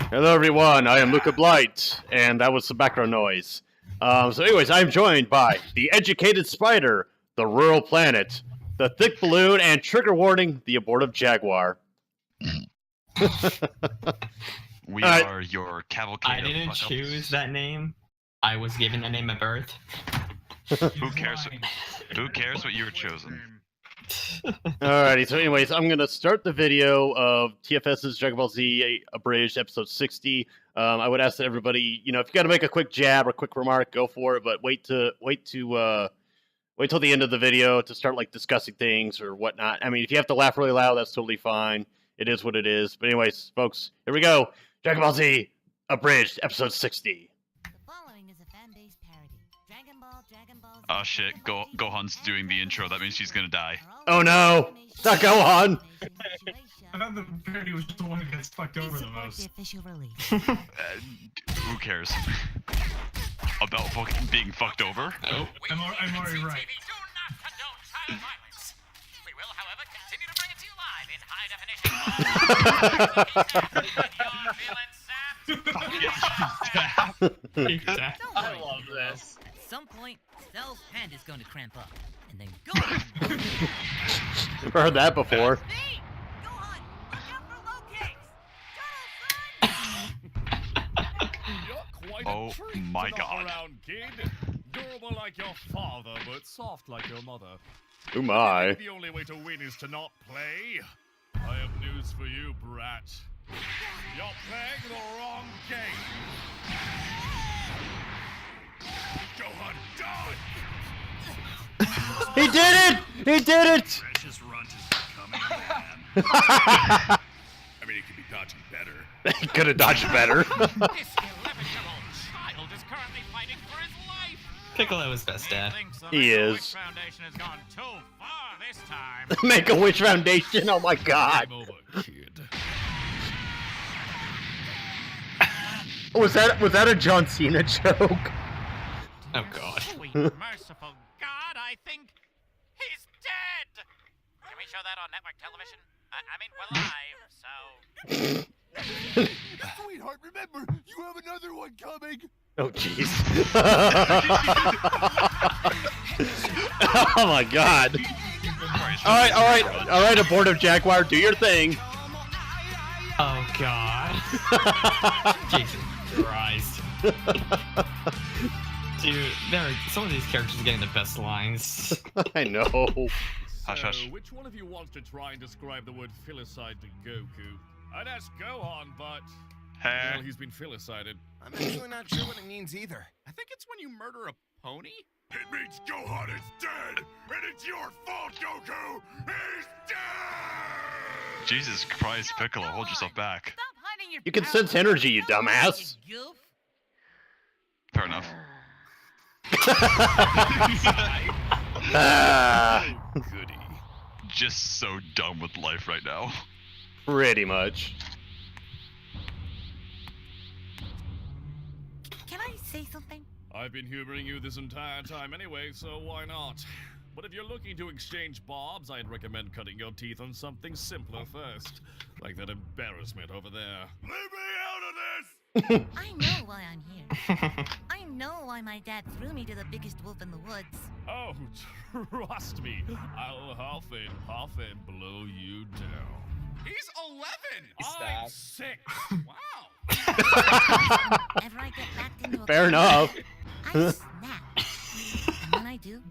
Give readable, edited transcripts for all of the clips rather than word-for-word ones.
Hello everyone, I am Luca Blight, and that was some background noise. So anyways, I'm joined by the Educated Spider, the Rural Planet, the Thick Balloon, and trigger warning, the Abortive Jaguar. We are your cavalcade. I didn't choose that name. I was given that name at birth. Who cares? Who cares what you were chosen? Alrighty, so anyways, I'm going to start the video of TFS's Dragon Ball Z Abridged episode 60. I would ask that everybody, if you got to make a quick jab or quick remark, go for it, but wait till the end of the video to start discussing things or whatnot. I mean, if you have to laugh really loud, that's totally fine. It is what it is. But anyways, folks, here we go. Dragon Ball Z Abridged episode 60. The following is a fan-based parody. Dragon Ball Z. Oh shit, Gohan's doing the intro, that means she's gonna die. Oh no! It's not Gohan! I thought the parody was just the one that gets fucked over the most. The official release. Who cares? About being fucked over? Nope. I'm already right. We will, however, continue to bring it to you live in high definition. I love this. At some point, Cell's hand is going to cramp up, and then Gohan. Never heard that before. Me! Gohan, look out for low kicks! You're quite Oh a treat my to knock God. around, kid. Durable like your father, but soft like your mother. Oh my. The only way to win is to not play. I have news for you, brat. You're playing the wrong game. Gohan, die! He did it! He did it! Precious runt is becoming a man. I mean, it could be dodging better. He could have dodged better. This 11-year-old child is currently fighting for his life. Piccolo is best dad. Thinks the He Make-A-Wish is. Foundation has gone too far this time. Make-A-Wish Foundation, oh my god. Game over, kid. Was that a John Cena joke? Oh god. Sweet, merciful God, I think he's dead. Can we show that on network television? I mean, we're live, so... Sweetheart, remember, you have another one coming. Oh jeez. Oh my god. Alright, Abortive Jaguar, do your thing. Oh god. Jesus Christ. Dude, some of these characters are getting the best lines. I know. Hush, hush. So, which one of you wants to try and describe the word filicide to Goku? I'd ask Gohan, but... Hey. Well, he's been filicided. I'm actually not sure what it means either. I think it's when you murder a pony? It means Gohan is dead, and it's your fault, Goku! He's dead! Jesus Christ, Piccolo, hold yourself back. Stop hiding your You can power. sense energy, you Come on, dumbass. you goof. Fair enough. Ah, Goody. Just so done with life right now. pretty much. Can I say something? I've been humoring you this entire time anyway, so why not? But if you're looking to exchange bobs, I'd recommend cutting your teeth on something simpler first. Like that embarrassment over there. Leave me out of this! I know why I'm here. I know why my dad threw me to the biggest wolf in the woods. Oh, trust me. I'll huff and puff and blow you down. He's 11! I'm 6! Wow! Whenever I get backed into a Fair corner, enough. I snap. And when I do,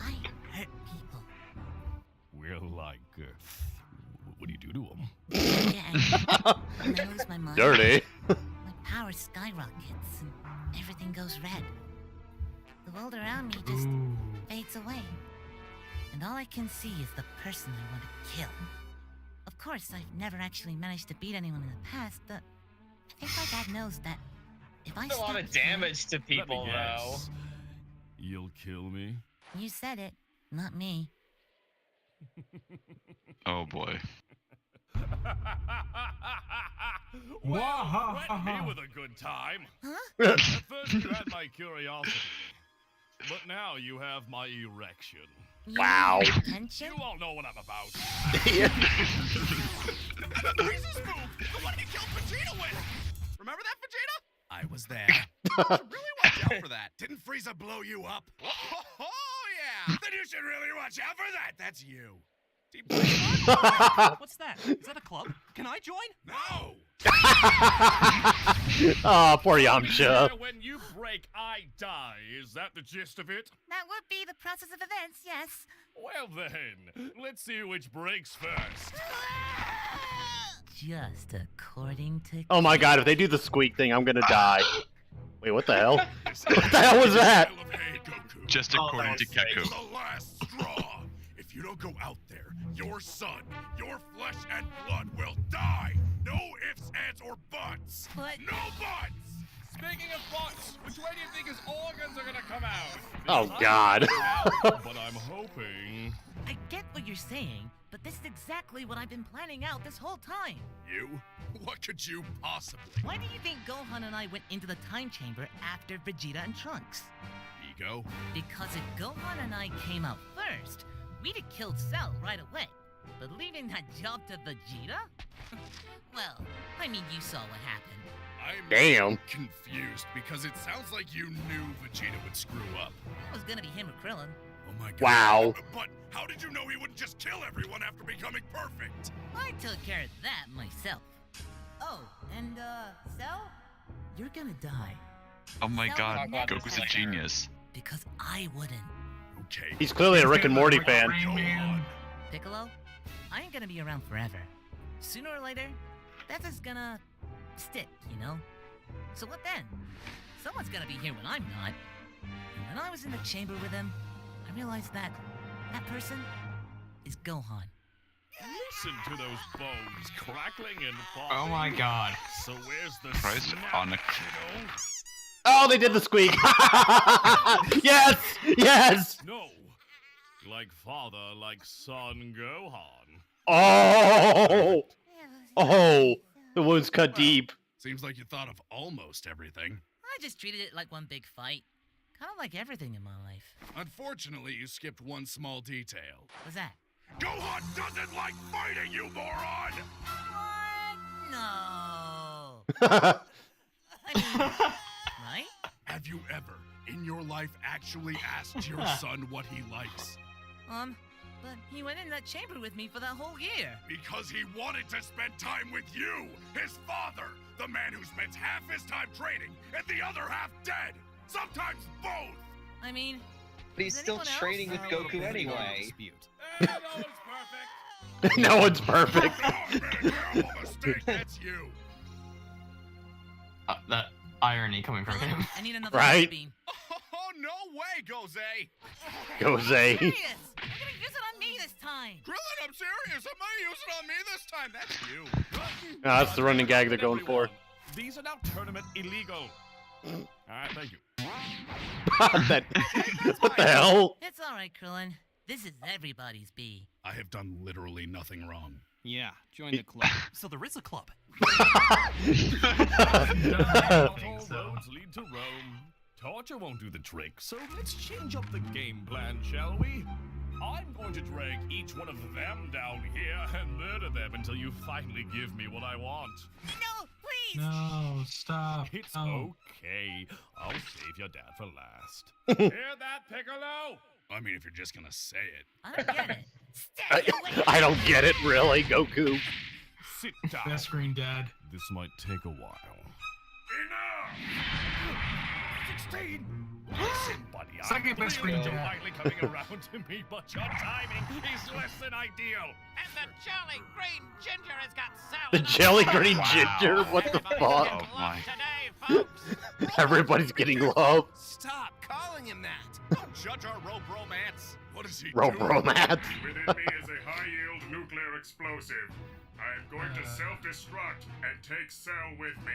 I hurt people. We're like, what do you do to them? Again, when I lose my mind, Dirty. my power skyrockets and everything goes red. The world around me just fades away. And all I can see is the person I want to kill. Of course, I've never actually managed to beat anyone in the past, but I think my dad knows that if I That's a lot stop of damage to people, Let me though. guess. You'll kill me? you said it, not me. Oh boy. Well, wet me with a good time. Huh? At first you had my curiosity, but now you have my erection. You Wow. need attention? You all know what I'm about. Reese's move! The one he killed Vegeta with! I was there. You should really watch out for that. Didn't Frieza blow you up? Oh, yeah. Then you should really watch out for that. That's you. Team Frieza? What's that? Is that a club? Can I join? No. Oh, poor Yamcha. When you break, I die. Is that the gist of it? That would be the process of events, yes. Well then, let's see which breaks first. Just according to... Oh my god, if they do the squeak thing, I'm gonna die. Wait, what the hell? What the hell was that? Hey, Goku. Just according to Keku. It's the last straw. If you don't go out there, your son, your flesh and blood will die. No ifs, ands, or buts. But... No buts. Speaking of butts, which way do you think his organs are gonna come out? Oh god. But I'm hoping. I get what you're saying, but this is exactly what I've been planning out this whole time. You? What could you possibly? Why do you think Gohan and I went into the time chamber after Vegeta and Trunks? Ego? Because if Gohan and I came out first, we'd have killed Cell right away. But leaving that job to Vegeta? Well, I mean, you saw what happened. I'm Damn. confused because it sounds like you knew Vegeta would screw up. It was gonna be him or Krillin. Oh my god. Wow. But how did you know he wouldn't just kill everyone after becoming perfect? I took care of that myself. Oh, and Cell? You're gonna die. Oh my Cell god, would never Goku's a die. genius. Because I wouldn't. Okay. He's clearly a Rick and Morty fan. Rain Man. Piccolo, I ain't gonna be around forever. Sooner or later, that's just gonna stick, you know? So what then? Someone's gonna be here when I'm not. And when I was in the chamber with him, I realized that that person is Gohan. Listen to those bones crackling and popping. Oh my god. So where's the Christ snap, on a- kiddo? Oh, they did the squeak. Yes, yes. No. Like father, like son, Gohan. Oh, oh, the wound's cut deep. Seems like you thought of almost everything. I just treated it like one big fight. Kind of like everything in my life. Unfortunately, you skipped one small detail. What's that? Gohan doesn't like fighting, you moron! What? No. I mean, right? Have you ever, in your life, actually asked your son what he likes? But he went in that chamber with me for that whole year. Because he wanted to spend time with you, his father, the man who spends half his time training and the other half dead. Sometimes both. I mean, But he's Is still anyone else? training with Goku anyway. Dispute. No one's perfect. No one's perfect. Oh, man, terrible mistake. That's you. That irony coming from him. I need another Right. beam. Oh, no way, Goze. Goze. Serious! You're gonna use it on me this time. Krillin, I'm serious. I'm gonna use it on me this time. That's you. Ah, that's the running gag they're going for. These are now tournament illegal. Alright, thank you. That- what the hell? It's all right, Krillin. This is everybody's bee. I have done literally nothing wrong. Yeah, join the club. So there is a club. Not all so. roads lead to Rome. Torture won't do the trick, so let's change up the game plan, shall we? I'm going to drag each one of them down here and murder them until you finally give me what I want. No, please! No, stop. It's No. okay. I'll save your dad for last. Hear that, Piccolo? I mean, if you're just gonna say it. I don't get it. Stay away! I don't get it, really, Goku. Sit down. Best screen, Dad. This might take a while. Enough! 16! Listen, buddy, Second best really screen, Dad. finally coming around to me, but your timing is less than ideal. And the Jolly Green Ginger has got sour. The jelly green Wow. ginger? What the Everybody's fuck? getting Oh, my. love today, folks. Everybody's getting love. Stop calling him that! Don't judge our rope romance! What is he Rope doing? romance. Within me is a high-yield nuclear explosive. I am going to self-destruct and take Cell with me.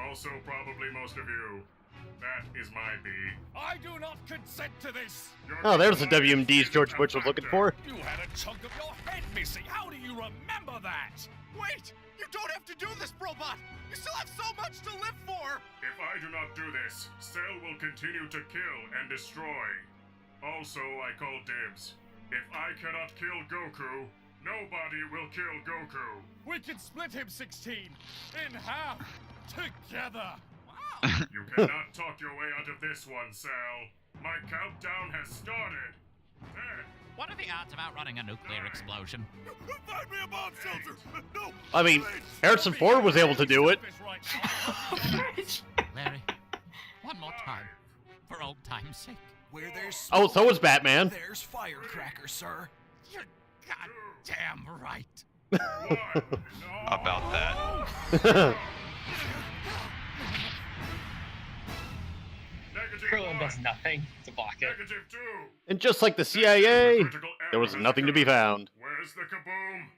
Also, probably most of you. That is my bee. I do not consent to this. Your Oh, there's the compliance WMDs is George a Bush was looking for. You had a chunk of your head missing. How do you remember that? Wait! You don't have to do this, robot! You still have so much to live for! If I do not do this, Cell will continue to kill and destroy. Also, I call dibs. If I cannot kill Goku, nobody will kill Goku. We can split him 16 in half together. You cannot talk your way out of this one, Sal. My countdown has started. 10. What are the odds of outrunning a nuclear explosion? Find me a bomb shelter! No! I mean, Harrison Ford was able to do it. Larry, one more time, for old time's sake. Where there's Oh, so was Batman. there's firecrackers, sir. You're goddamn right. About that. Negative Krillin 1. does nothing to block it. Negative 2. And just like the CIA, there was nothing to be found. Where's the kaboom?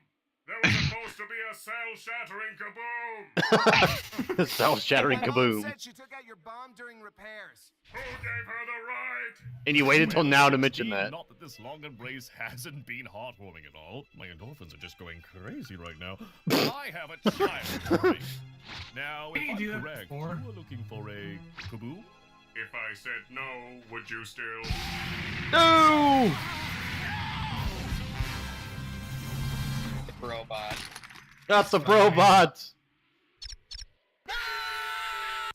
There was supposed to be a cell-shattering kaboom. Cell-shattering kaboom. Said she took out your bomb during repairs. Who gave her the right? And you waited till now to mention that. Not that this long embrace hasn't been heartwarming at all. My endorphins are just going crazy right now. I have a child with me. Now, Didn't if you do I'm that correct, before? you are looking for a kaboom? If I said no, would you still? No! Robot. That's the robots.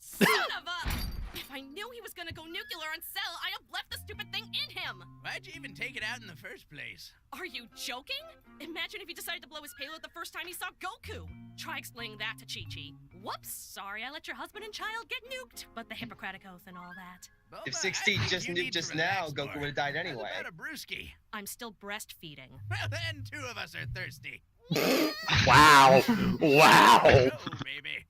Son of a! If I knew he was gonna go nuclear on Cell, I'd have left the stupid thing in him! Why'd you even take it out in the first place? Are you joking? Imagine if he decided to blow his payload the first time he saw Goku! Try explaining that to Chi-Chi. Whoops, sorry I let your husband and child get nuked. But the Hippocratic Oath and all that. If 16 just nuked just now, Goku would have died anyway. About a brewski. I'm still breastfeeding. Well, then 2 of us are thirsty. Wow. Wow. Oh, baby.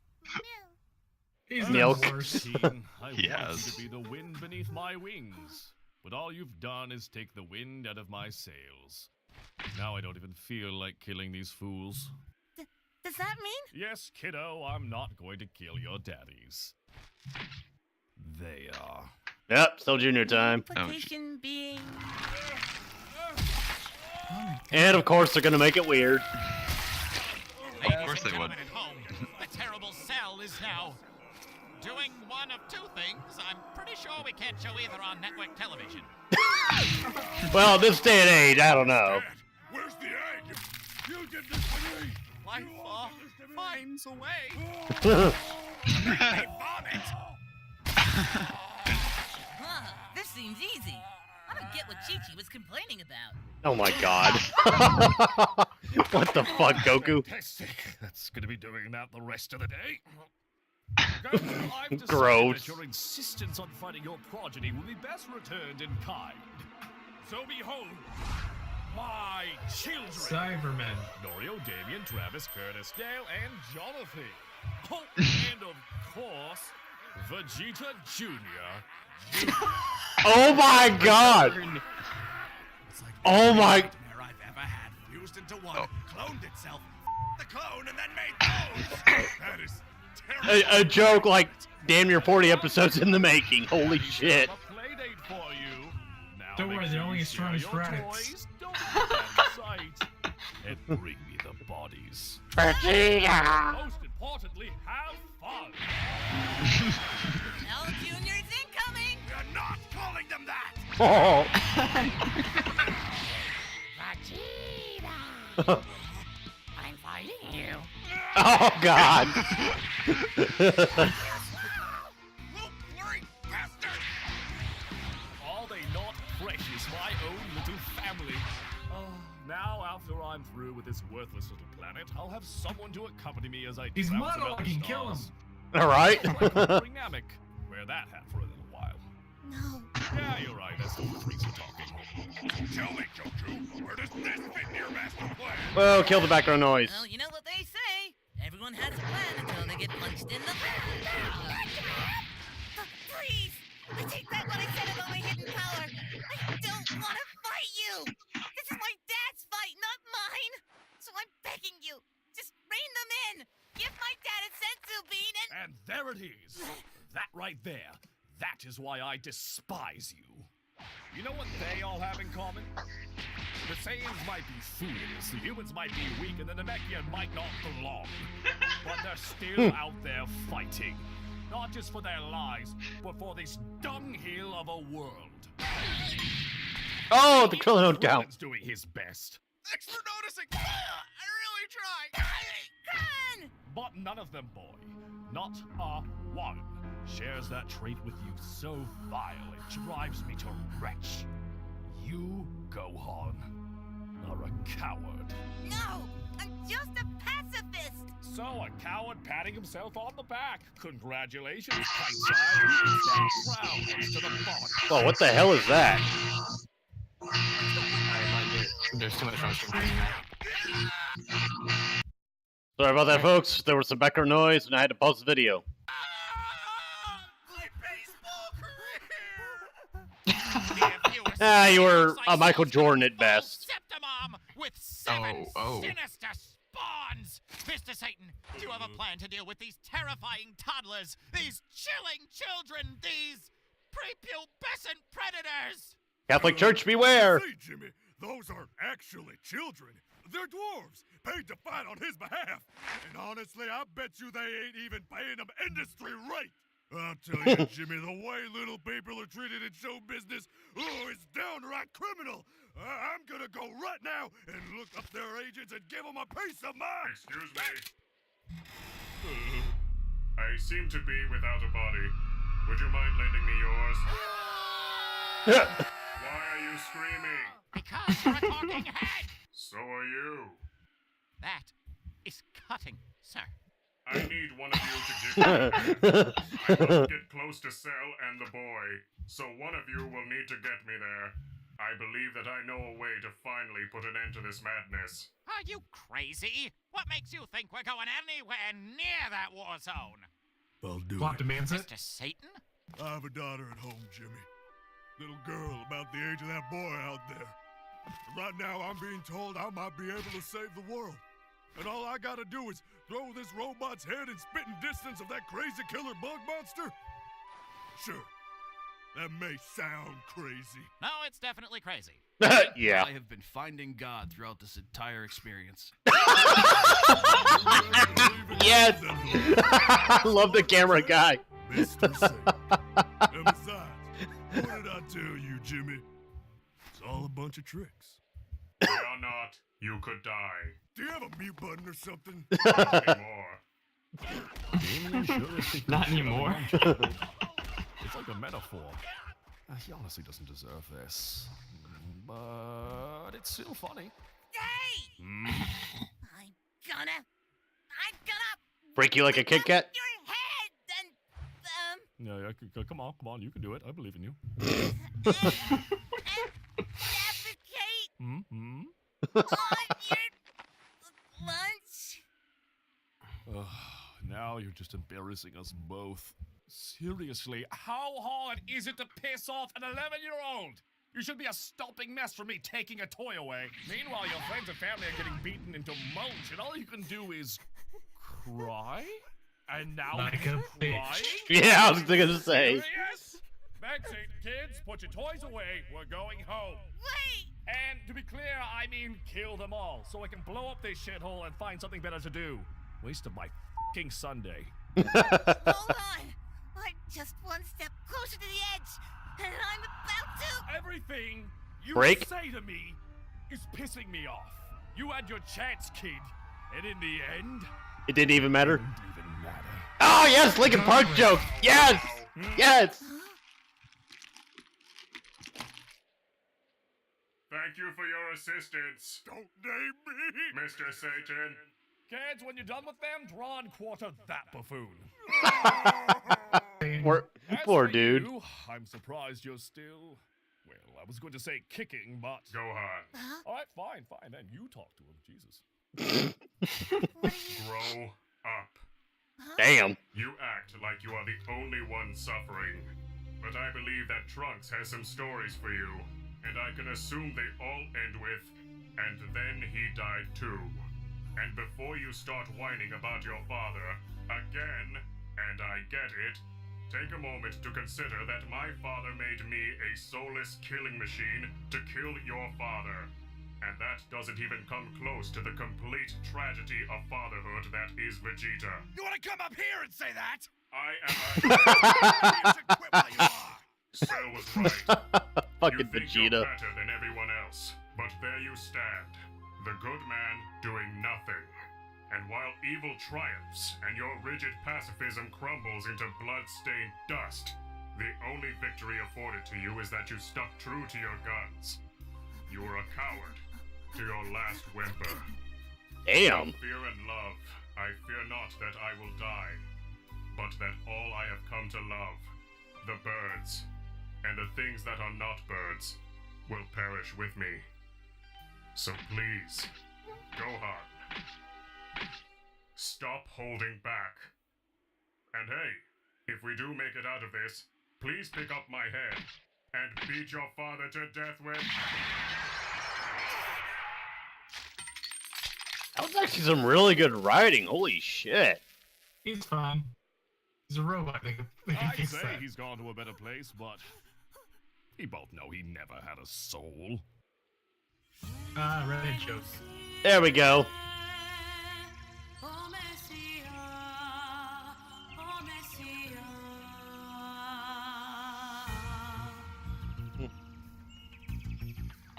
He's Milk. the worst. Teen, I want Yes. you to be the wind beneath my wings. But all you've done is take the wind out of my sails. Now I don't even feel like killing these fools. Does that mean? Yes, kiddo, I'm not going to kill your daddies. They are. Yep, Cell Junior time. Implication being. And of course, they're gonna make it weird. Of course they would. At home, the terrible Cell is now doing one of 2 things. I'm pretty sure we can't show either on network television. Well, this day and age, I don't know. Where's the egg? You did this to me. Life finds a way. They vomit. Huh, this seems easy. I don't get what Chi-Chi was complaining about. Oh my god. What the fuck, Goku? Fantastic. That's gonna be doing that the rest of the day. Goku, I've decided Gross. that your insistence on fighting your progeny will be best returned in kind. So behold, my children. Cybermen. Norio, Damien, Travis, Curtis, Dale, and Jonathan. Oh, and of course, Vegeta Jr. Oh my god. It's like Oh my. every nightmare I've ever had fused into one, cloned itself, the clone, and then made those. That is terrible. A joke like damn near 40 episodes in the making. Holy shit. A play date for you. Now Don't make worry, sure they're only you as strong as share your Raditz. toys, don't leave them out of sight, and bring me the bodies. Vegeta. Most importantly, have fun. Cell Junior's incoming! You're not calling them that. Oh. Vegeta! I'm fighting you. Oh god. Little blurry bastard. Are they not precious, my own little family? Now, after I'm through with this worthless little planet, I'll have someone to accompany me as I He's trounce about the monologuing, kill him. stars. All right. Like Bring Namek. Wear that hat for a little while. No. Yeah, you're right. That's the freaks are talking. Tell me, Goku, where does this fit in your master plan? Well, kill the background noise. Well, you know what they say. Everyone has a plan until they get punched in the Please! I take back what I said about my hidden power. I don't want to fight you. This is my dad's fight, not mine. So I'm begging you, just rein them in. Give my dad a senzu bean and... And there it is. That right there. That is why I despise you. You know what they all have in common? The Saiyans might be fools, the humans might be weak, and the Namekian might not belong. But they're still out there fighting. Not just for their lives, but for this dunghill of a world. Oh, the Krillin don't count. Krillin's doing his best. Thanks for noticing. I really tried. Krillin! But none of them, boy. not a one, shares that trait with you so vile it drives me to retch. You, Gohan, are a coward. No! I'm just a pacifist! So, a coward patting himself on the back. Congratulations, Kite-san. You can stand proud next to the body. Oh, what the hell is that? There's too much noise. Sorry about that, folks. There was some background noise, and I had to pause the video. You were a Michael Jordan at best. Septimum with 7 sinister spawns! Mr. Satan, do you have a plan to deal with these terrifying toddlers, these chilling children, these prepubescent predators? Catholic Church, beware! Say, Jimmy, those aren't actually children. They're dwarves, paid to fight on his behalf. And honestly, I bet you they ain't even paying them industry rate. I'll tell you, Jimmy, the way little people are treated in show business, it's downright criminal. I'm gonna go right now and look up their agents and give them a piece of mind. Excuse me. I seem to be without a body. Would you mind lending me yours? Why are you screaming? Because you're a talking head! So are you. That is cutting, sir. I need one of you to give me a hand. I must get close to Cell and the boy, so one of you will need to get me there. I believe that I know a way to finally put an end to this madness. Are you crazy? What makes you think we're going anywhere near that war zone? I'll do Plot it. demands it. Mr. Satan? I have a daughter at home, Jimmy. Little girl about the age of that boy out there. Right now, I'm being told I might be able to save the world. And all I gotta do is throw this robot's head in spitting distance of that crazy killer bug monster? Sure, that may sound crazy. No, it's definitely crazy. Yeah. I have been finding God throughout this entire experience. Yes! I love the camera guy. Mr. Satan. And besides, what did I tell you, Jimmy? It's all a bunch of tricks. They are not. You could die. Do you have a mute button or something? Not anymore. Not anymore. It's like a metaphor. He honestly doesn't deserve this. But it's still funny. Hey! I'm gonna Break you like a Kit Kat? your head and Yeah, come on, you can do it. I believe in you. defecate Mm-hmm. on your lunch. Now you're just embarrassing us both. Seriously, how hard is it to piss off an 11-year-old? You should be a stomping mess for me taking a toy away. Meanwhile, your friends and family are getting beaten into mulch, and all you can do is cry? And now Like you're a crying? bitch. Yeah, I was gonna say. Serious? Betsy, kids, put your toys away. We're going home. Wait! And to be clear, I mean kill them all, so I can blow up this shithole and find something better to do. Waste of my f***ing Sunday. Hold on! I'm just one step closer to the edge, and I'm about to... Everything you Break. say to me is pissing me off. You had your chance, kid, and in the end, It didn't even matter. it didn't even matter. Oh, yes! Linkin Park joke! Yes! Yes! Thank you for your assistance. Don't name me! Mr. Satan. Kids, when you're done with them, draw and quarter that buffoon. As Poor for dude. you, I'm surprised you're still... Well, I was going to say kicking, but... Gohan. Alright, fine, then you talk to him, Jesus. Grow up. Damn. You act like you are the only one suffering. But I believe that Trunks has some stories for you. And I can assume they all end with, and then he died too. And before you start whining about your father, again, and I get it, take a moment to consider that my father made me a soulless killing machine to kill your father. And that doesn't even come close to the complete tragedy of fatherhood that is Vegeta. You wanna come up here and say that? I am You should quit while you are. Cell was right. Fucking You think you're Vegeta. better than everyone else, but there you stand. The good man doing nothing. And while evil triumphs and your rigid pacifism crumbles into blood-stained dust, the only victory afforded to you is that you stuck true to your guns. You were a coward to your last whimper. Damn. Of fear and love, I fear not that I will die, but that all I have come to love, the birds, and the things that are not birds, will perish with me. So please, Gohan, stop holding back. And hey, if we do make it out of this, please pick up my head and beat your father to death with... That was actually some really good writing. Holy shit. He's fine. He's a robot. They can I'd fix say that. he's gone to a better place, but we both know he never had a soul. Redhead jokes. There we go.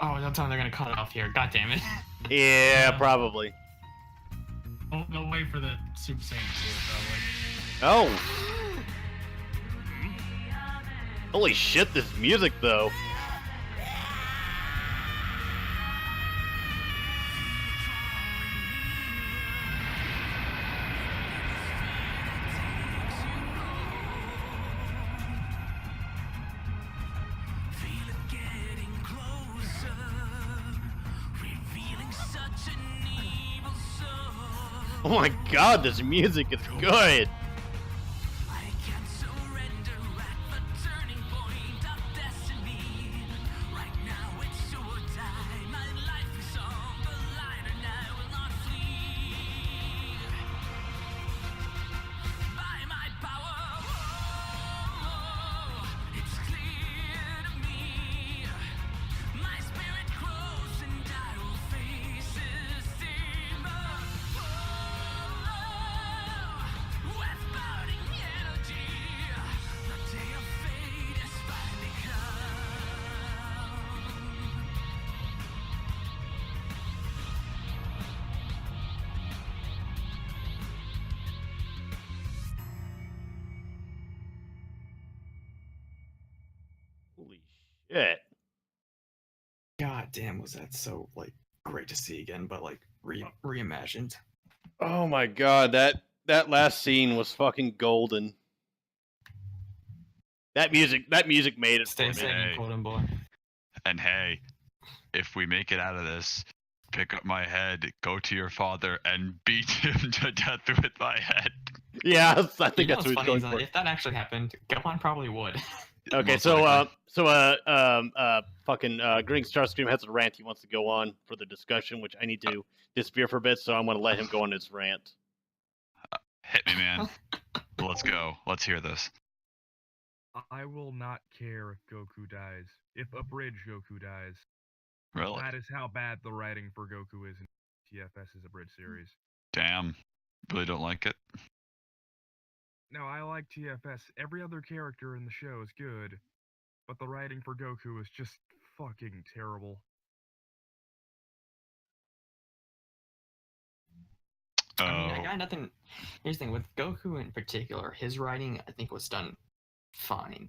Oh, don't tell me they're gonna cut it off here. God damn it. Yeah, probably. No way for the Super Saiyan 4, Oh. Holy shit, this music though. Oh my god, this music is good! Holy shit. God damn, was that so like great to see again, but like reimagined. Oh my god, that last scene was fucking golden. That music made it Stay for me. safe, quote boy. And hey, if we make it out of this, pick up my head, go to your father, and beat him to death with my head. Yeah, I think You know that's what's what he's funny going is that for. if that actually happened, Gohan probably would. Okay, Most so likely. fucking Green Starscream has a rant he wants to go on for the discussion, which I need to disappear for a bit, so I'm going to let him go on his rant. Hit me, man. Let's go. Let's hear this. I will not care if Goku dies. If Abridged Goku dies. Really? That is how bad the writing for Goku is in TFS's Abridged series. Damn. Really don't like it? No, I like TFS. Every other character in the show is good, but the writing for Goku is just fucking terrible. I mean, I got nothing. Here's the thing with Goku in particular, his writing I think was done fine.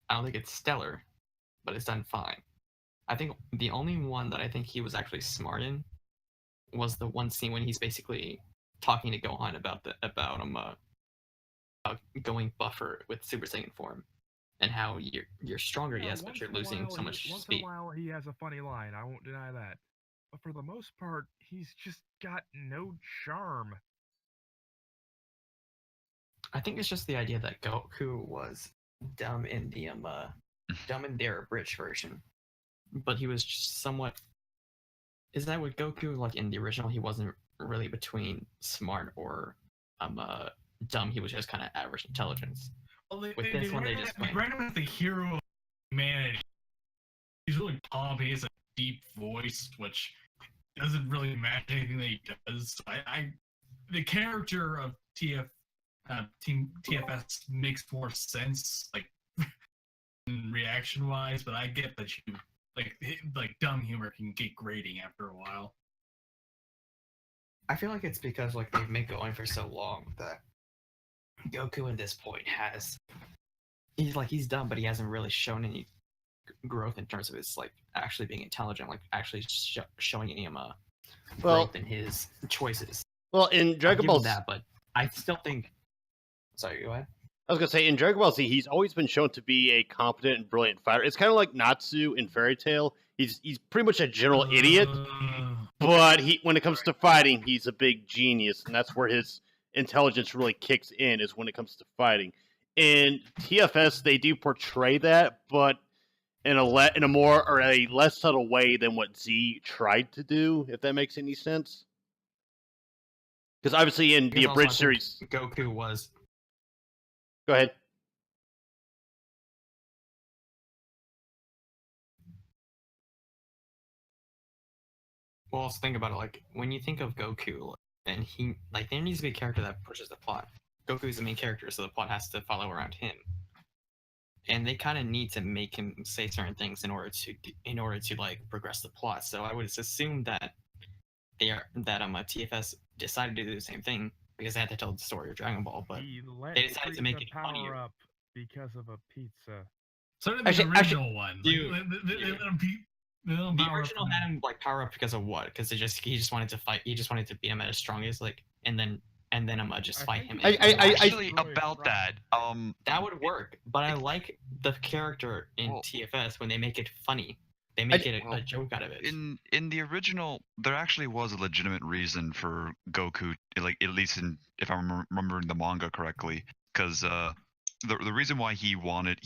I don't think it's stellar, but it's done fine. I think the only one that I think he was actually smart in was the one scene when he's basically talking to Gohan about going buffer with Super Saiyan form and how you're stronger, yes, but you're losing so much Once speed. in a while, he has a funny line. I won't deny that. But for the most part, he's just got no charm. I think it's just the idea that Goku was dumb in the dumb in their Abridged version, but he was just somewhat. Is that with Goku? Like in the original, he wasn't really between smart or dumb. He was just kind of average intelligence. Well, With this one, they just went. Brandon was the hero of humanity. He's really calm. He has a deep voice, which doesn't really match anything that he does. The character of Team TFS makes more sense, like reaction wise. But I get that you like dumb humor can get grating after a while. I feel like it's because like they've been going for so long that Goku at this point he's done, but he hasn't really shown any growth in terms of his like actually being intelligent, like actually showing any growth in his choices. Well, in Dragon Ball that, but I still think. Sorry, go ahead. I was gonna say in Dragon Ball Z, he's always been shown to be a competent and brilliant fighter. It's kind of like Natsu in Fairy Tail. He's pretty much a general idiot, but when it comes to fighting, he's a big genius, and that's where his intelligence really kicks in. Is when it comes to fighting. In TFS, they do portray that, but in a less subtle way than what Z tried to do. If that makes any sense. Because obviously in the Abridged series, Goku was. Go ahead. Well, let's think about it. Like when you think of Goku, and there needs to be a character that pushes the plot. Goku is the main character, so the plot has to follow around him. And they kind of need to make him say certain things in order to like progress the plot. So I would assume that TFS decided to do the same thing because they had to tell the story of Dragon Ball, but they decided to make it funnier up because of a pizza. So did the original one. Dude, they let him the original had him like power up because of what? Because he just wanted to fight. He just wanted to beat him at his strongest, like, and then just fight him. Actually, about that, that would work. But I like the character in TFS when they make it funny. They make it a joke out of it. In the original, there actually was a legitimate reason for Goku, like at least if I'm remembering the manga correctly, because the reason why he wanted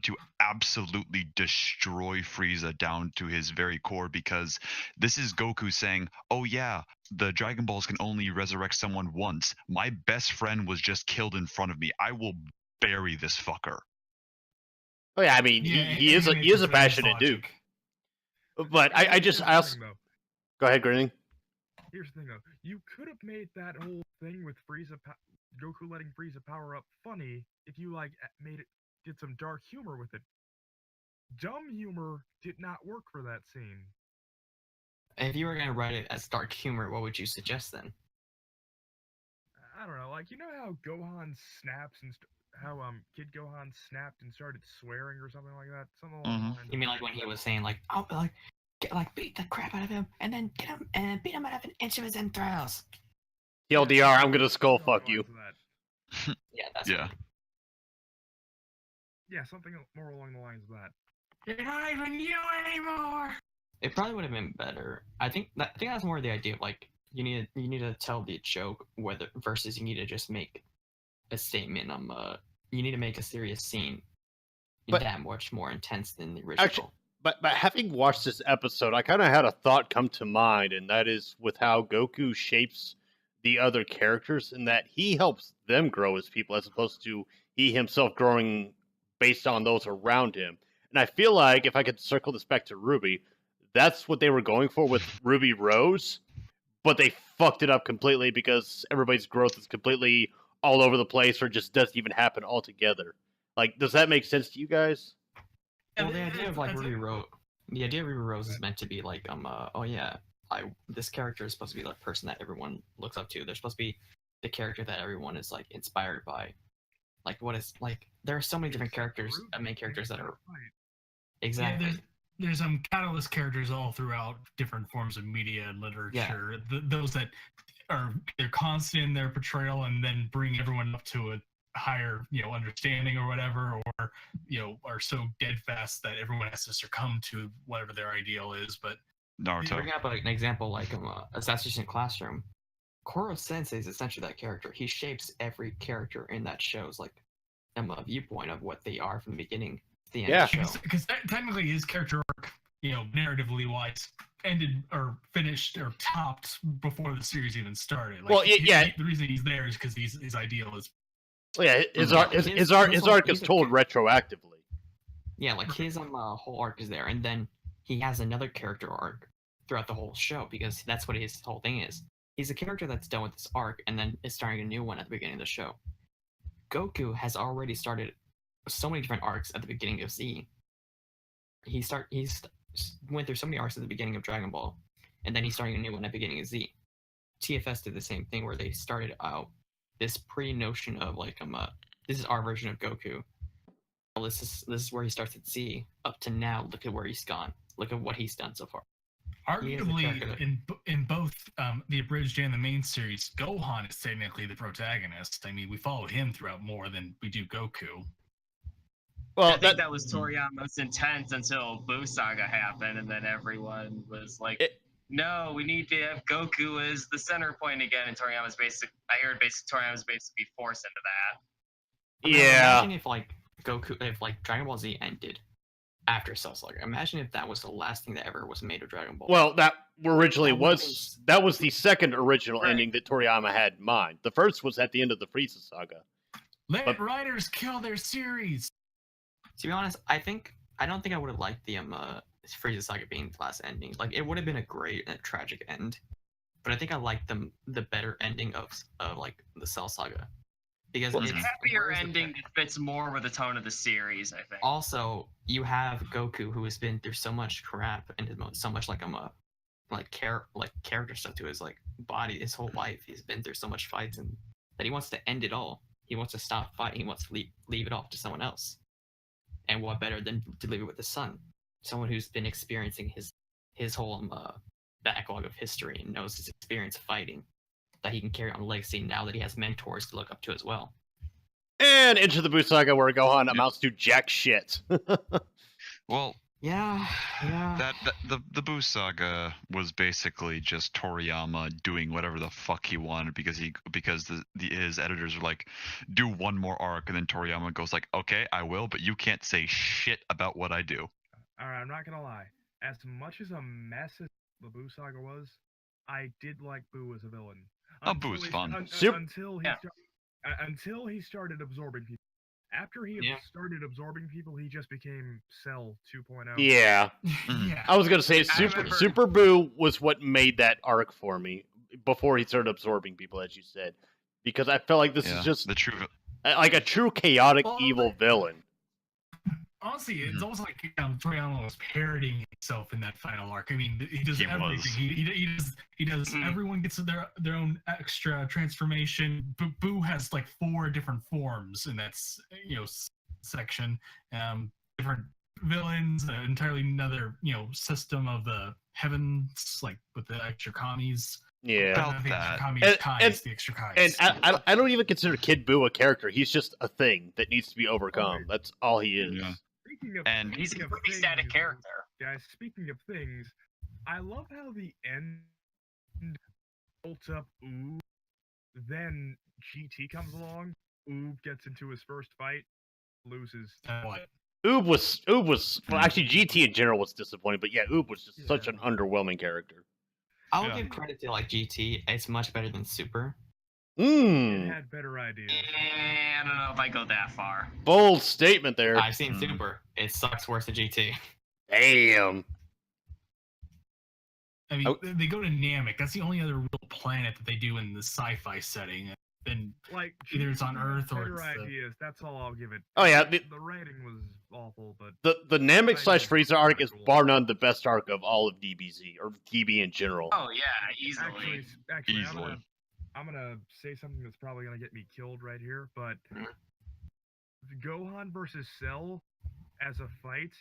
to absolutely destroy Frieza down to his very core, because this is Goku saying, "Oh yeah, the Dragon Balls can only resurrect someone once. My best friend was just killed in front of me. I will bury this fucker." Oh yeah, I mean he is a passionate dude. But I also go ahead, Grinning. Here's the thing though, you could have made that whole thing with Goku letting Frieza power up funny if you like did some dark humor with it. Dumb humor did not work for that scene. If you were gonna write it as dark humor, what would you suggest then? I don't know, like you know how Gohan snaps and how Kid Gohan snapped and started swearing or something like that. Something along the lines. You mean like when he was saying like, "Oh, beat the crap out of him and then get him and beat him out of an inch of his entrails." TLDR, I'm gonna skull fuck you. Yeah, that's Yeah, something more along the lines of that. You're not even you anymore. It probably would have been better. I think that's more the idea of like you need to tell the joke versus you need to just make a statement. You need to make a serious scene that much more intense than the original. Actually, but having watched this episode, I kind of had a thought come to mind, and that is with how Goku shapes the other characters, and that he helps them grow as people, as opposed to he himself growing based on those around him. And I feel like if I could circle this back to Ruby, that's what they were going for with Ruby Rose, but they fucked it up completely because everybody's growth is completely all over the place or just doesn't even happen altogether. Like, does that make sense to you guys? Well, the idea of like Ruby Rose is meant to be like oh yeah, this character is supposed to be the person that everyone looks up to. They're supposed to be the character that everyone is like inspired by. Like what is like there are so many different characters, main characters that are exactly. Yeah, there's catalyst characters all throughout different forms of media and literature. Yeah. Those that they're constant in their portrayal and then bring everyone up to a higher understanding or whatever, or are so dead fast that everyone has to succumb to whatever their ideal is. But Naruto. Bring up an example like Assassination Classroom. Koro Sensei is essentially that character. He shapes every character in that show's like a viewpoint of what they are from the beginning to the end of the show. Because technically his character arc, narratively wise, ended or finished or topped before the series even started. Like, the reason he's there is because his ideal is. Well, yeah, his arc is told retroactively. Yeah, like his whole arc is there, and then he has another character arc throughout the whole show because that's what his whole thing is. He's a character that's done with this arc and then is starting a new one at the beginning of the show. Goku has already started so many different arcs at the beginning of Z. He went through so many arcs at the beginning of Dragon Ball, and then he's starting a new one at the beginning of Z. TFS did the same thing where they started out this pre-notion of like this is our version of Goku. Well, this is where he starts at Z up to now. Look at where he's gone. Look at what he's done so far. Arguably, in both the abridged and the main series, Gohan is technically the protagonist. I mean, we followed him throughout more than we do Goku. Well, I think that was Toriyama's intent until Buu Saga happened, and then everyone was like, "No, we need to have Goku as the center point again." And Toriyama's Toriyama's basically forced into that. Yeah. Imagine if Dragon Ball Z ended after Cell Saga. Imagine if that was the last thing that ever was made of Dragon Ball. Well, that originally was the second original ending that Toriyama had in mind. The first was at the end of the Frieza saga. Let writers kill their series. To be honest, I don't think I would have liked the Frieza saga being the last ending. Like, it would have been a great and tragic end, but I think I liked the better ending of like the Cell saga, because it's a happier ending that fits more with the tone of the series, I think. Also, you have Goku, who has been through so much crap and so much character stuff to his like body, his whole life. He's been through so much fights, and that he wants to end it all. He wants to stop fighting. He wants to leave it off to someone else. And what better than to leave it with his son, someone who's been experiencing his whole backlog of history and knows his experience fighting, that he can carry on a legacy now that he has mentors to look up to as well. And into the Buu saga, where Gohan amounts to jack shit. Well, yeah. That the Buu saga was basically just Toriyama doing whatever the fuck he wanted because his editors were like, do one more arc, and then Toriyama goes like, okay, I will, but you can't say shit about what I do. All right, I'm not gonna lie. As much as a mess as the Buu saga was, I did like Buu as a villain. Boo's fun. Until he started absorbing people. After he started absorbing people, he just became Cell 2.0. Yeah. I was going to say, Super Buu was what made that arc for me before he started absorbing people, as you said. Because I felt like this is just like a true chaotic, evil villain. Honestly, it's almost like Toriyama was parodying himself in that final arc. I mean, he does everything. He does. Everyone gets their own extra transformation. Buu has like 4 different forms in that section. Different villains, entirely another system of the heavens, like with the extra kamis. Yeah, the extra kais. And I don't even consider Kid Buu a character. He's just a thing that needs to be overcome. That's all he is. Yeah. He's a pretty static character. Guys, speaking of things, I love how the end built up Oob, then GT comes along, Oob gets into his first fight, loses. Oob was well, actually GT in general was disappointing, but yeah, Oob was just such an underwhelming character. I will give credit to like GT. It's much better than Super. It had better ideas. I don't know if I go that far. Bold statement there. I've seen Super. It sucks worse than GT. Damn. I mean, they go to Namek. That's the only other real planet that they do in the sci-fi setting. Then, like, either it's on Earth or it's ideas. That's all I'll give it. Oh yeah, the writing was awful, but the Namek / Frieza arc is bar none the best arc of all of DBZ or DB in general. Oh yeah, easily. Actually, easily. I'm gonna say something that's probably gonna get me killed right here, but Gohan versus Cell as a fight,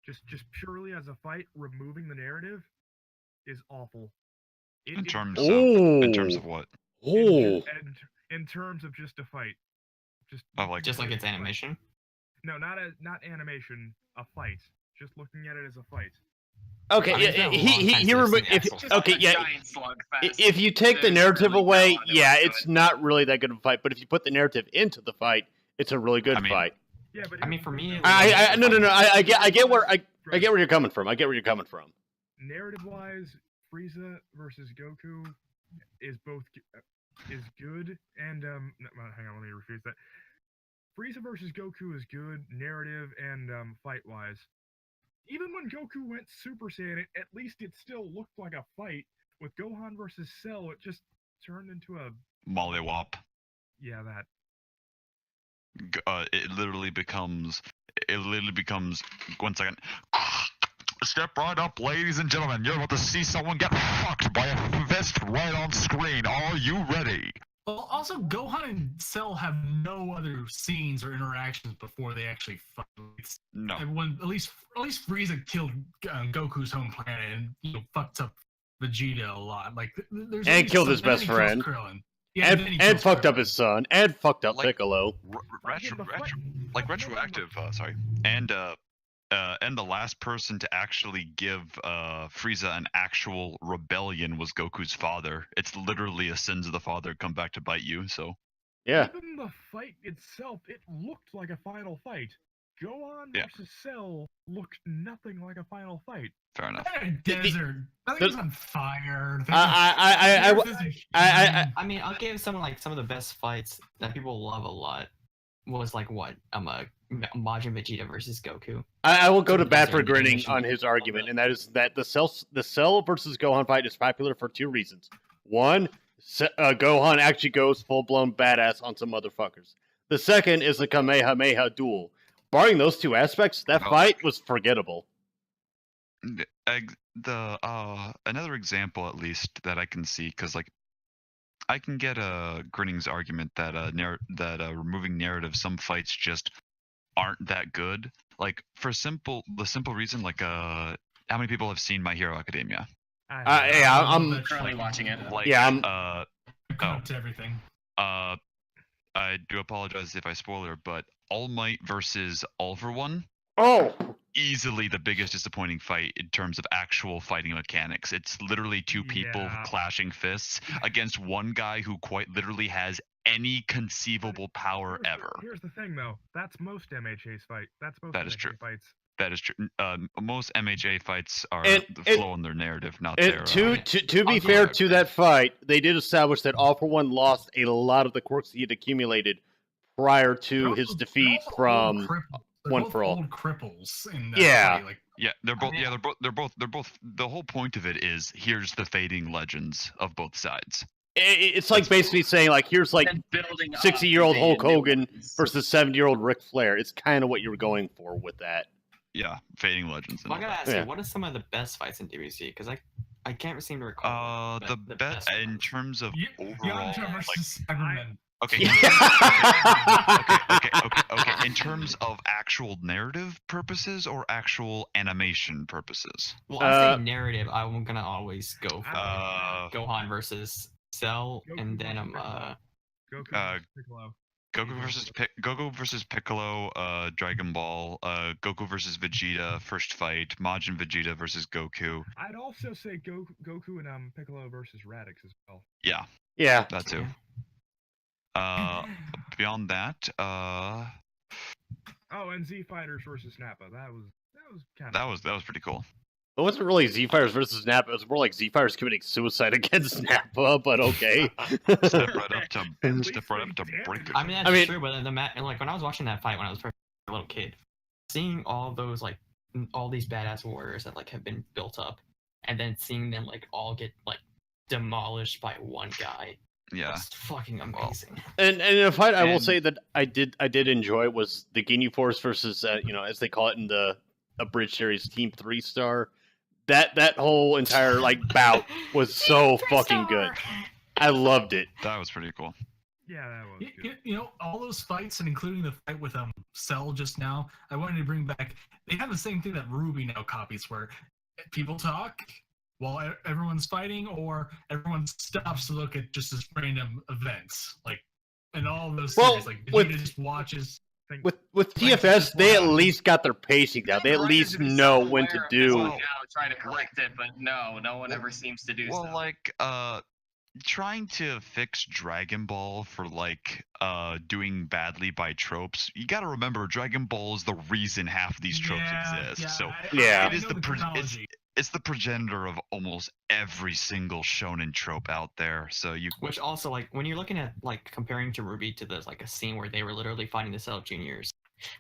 just purely as a fight, removing the narrative, is awful. In terms of what? In terms of just a fight, just like its animation. No, not animation. A fight. Just looking at it as a fight. Okay, he removed. If you take the narrative away, it's not really that good of a fight. But if you put the narrative into the fight, it's a really good fight. Yeah, but I mean, for me, I get where you're coming from. I get where you're coming from. Narrative-wise, Frieza versus Goku is good, and hang on, let me rephrase that. Frieza versus Goku is good, narrative and fight-wise. Even when Goku went Super Saiyan, at least it still looked like a fight. With Gohan versus Cell, it just turned into a mollywop. Yeah, that. It literally becomes 1 second. Step right up, ladies and gentlemen. You're about to see someone get fucked by a list right on screen. Are you ready? Well, also, Gohan and Cell have no other scenes or interactions before they actually fight. No. When at least Frieza killed Goku's home planet and fucked up Vegeta a lot. Like there's and killed his best friend. Yeah, and fucked up his son. And fucked up Piccolo. Retroactive. Sorry. And the last person to actually give Frieza an actual rebellion was Goku's father. It's literally a sins of the father come back to bite you. So. Yeah. Even the fight itself, it looked like a final fight. Gohan versus Cell looked nothing like a final fight. Fair enough. Desert. Nothing's on fire. I mean, I'll give some of the best fights that people love a lot was like what Majin Vegeta versus Goku. I will go to bat for grinning on his argument, and that is that the Cell versus Gohan fight is popular for two reasons. One, Gohan actually goes full blown badass on some motherfuckers. The second is the Kamehameha duel. Barring those two aspects, that fight was forgettable. Another example, at least, that I can see, because like I can get Grinning's argument that removing narrative, some fights just aren't that good. Like the simple reason, like how many people have seen My Hero Academia? I'm currently watching it. Like, to everything. I do apologize if I spoil it, but All Might versus All for One. Oh, easily the biggest disappointing fight in terms of actual fighting mechanics. It's literally two people clashing fists against one guy who quite literally has any conceivable power ever. Here's the thing, though. That's most MHA's fight. That's most that is MHA true. Fights. That is true. Most MHA fights are the flow in their narrative, not their. To be fair to that fight, they did establish that All for One lost a lot of the quirks he had accumulated prior to his defeat from One for All. Old cripples in that fight, like, they're both. The whole point of it is here's the fading legends of both sides. It's like basically saying like here's like 60-year-old Hulk Hogan versus 70-year-old Ric Flair. It's kind of what you were going for with that. Yeah, fading legends. Well, I gotta ask you, what are some of the best fights in DBZ? Because I can't seem to recall. The best in terms of overall. Okay. Okay. In terms of actual narrative purposes or actual animation purposes? Well, I say narrative. I'm gonna always go for Gohan versus Cell, and then Goku versus Piccolo, Dragon Ball, Goku versus Vegeta, first fight, Majin Vegeta versus Goku. I'd also say Goku and Piccolo versus Radix as well. Yeah, that too. Beyond that, and Z Fighters versus Nappa. That was kind of that was pretty cool. It wasn't really Z Fighters versus Nappa. It was more like Z Fighters committing suicide against Nappa. But okay. Step right up to break it. I mean, that's true. But like when I was watching that fight when I was a little kid, seeing all those like all these badass warriors that like have been built up, and then seeing them like all get like demolished by one guy. Yeah, it's fucking amazing. And in a fight, I will say that I did enjoy was the Ginyu Force versus as they call it in the Abridged series, Team 3-Star. That whole entire like bout was so fucking good. I loved it. That was pretty cool. Yeah, that was good. You know, all those fights, and including the fight with Cell just now, I wanted to bring back. They have the same thing that Ruby now copies, where people talk while everyone's fighting, or everyone stops to look at just as random events, like and all those series. Like Vegeta just watches. With TFS, they at least got their pacing down. They at least know when to do. Try to collect it, but no one ever seems to do so. Well, like trying to fix Dragon Ball for like doing badly by tropes. You got to remember, Dragon Ball is the reason half of these tropes exist. It is it's the progenitor of almost every single shonen trope out there. So which also like when you're looking at like comparing to Ruby to the like a scene where they were literally fighting the Cell Juniors.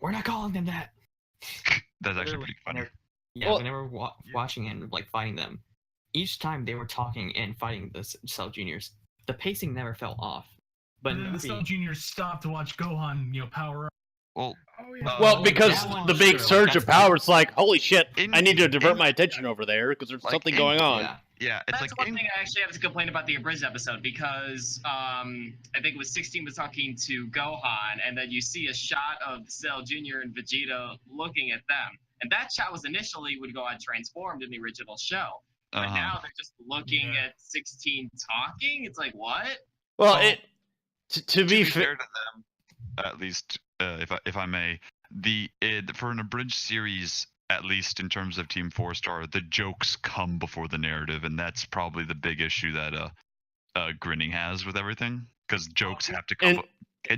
We're not calling them that. That's actually pretty funny. Yeah, when they were watching and like fighting them, each time they were talking and fighting the Cell Juniors, the pacing never fell off. But then the Cell Juniors stopped to watch Gohan, power up. Well, because the big surge of power, it's like, holy shit, I need to divert my attention over there because there's something going on. Yeah, it's That's like one thing I actually have to complain about the Abridged episode because I think it was 16 was talking to Gohan, and then you see a shot of Cell Jr. and Vegeta looking at them, and that shot was initially when Gohan transformed in the original show, but now they're just looking at 16 talking. It's like what? Well, to be fair to them, at least if I may, for an abridged series. At least in terms of Team 4-Star, the jokes come before the narrative, and that's probably the big issue that Grinning has with everything. Because jokes have to come.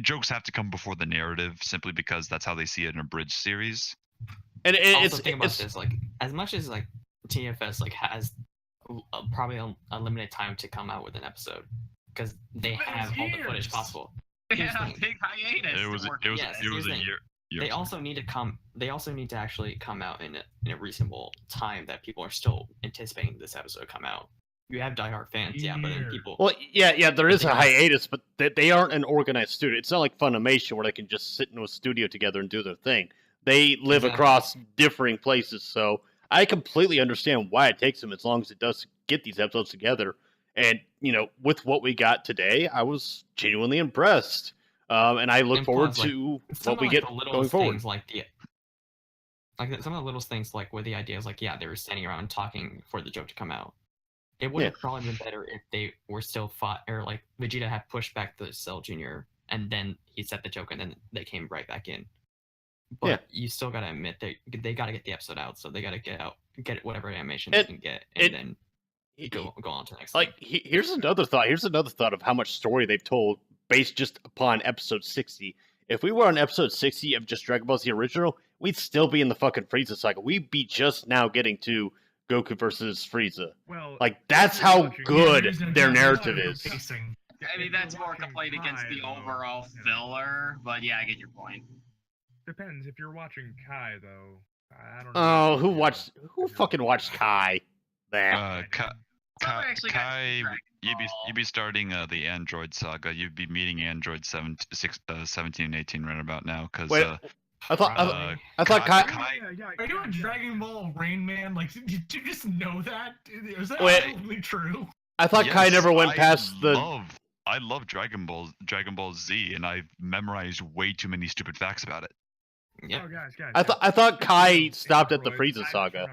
Jokes have to come before the narrative, simply because that's how they see it in an abridged series. And also think about this, like as much as like TFS like has probably a limited time to come out with an episode because they have all the footage possible. Yeah, big hiatus. It was a year. They also need to actually come out in a reasonable time that people are still anticipating this episode to come out. You have diehard fans, yeah, but then people. Well, yeah, there is a hiatus, but they aren't an organized studio. It's not like Funimation where they can just sit in a studio together and do their thing. They live across differing places, so I completely understand why it takes them as long as it does to get these episodes together. And with what we got today, I was genuinely impressed. And I look forward to what we get going forward. Some of the little things, like where the idea is like, yeah, they were standing around talking for the joke to come out. It would have probably been better if they were still fought, or like Vegeta had pushed back the Cell Jr. and then he said the joke and then they came right back in. But you still gotta admit they gotta get the episode out, so they gotta get whatever animation they can get, and then go on to the next. Like, here's another thought. Here's another thought of how much story they've told based just upon episode 60. If we were on episode 60 of just Dragon Ball Z Original, we'd still be in the fucking Frieza cycle. We'd be just now getting to Goku versus Frieza. Well, like, that's how good their narrative is. I mean, that's more a complaint against the overall filler, but yeah, I get your point. Depends. If you're watching Kai, though, I don't know. Oh, who fucking watched Kai? Kai, you'd be starting the Android saga. You'd be meeting Android 17 and 18 right about now. Because I thought Kai. Are you on Dragon Ball Rain Man? Like, did you just know that? Is that probably true? I thought Kai never went past the. I love Dragon Ball Z, and I've memorized way too many stupid facts about it. Yeah. Oh, guys. I thought Kai stopped at the Frieza saga.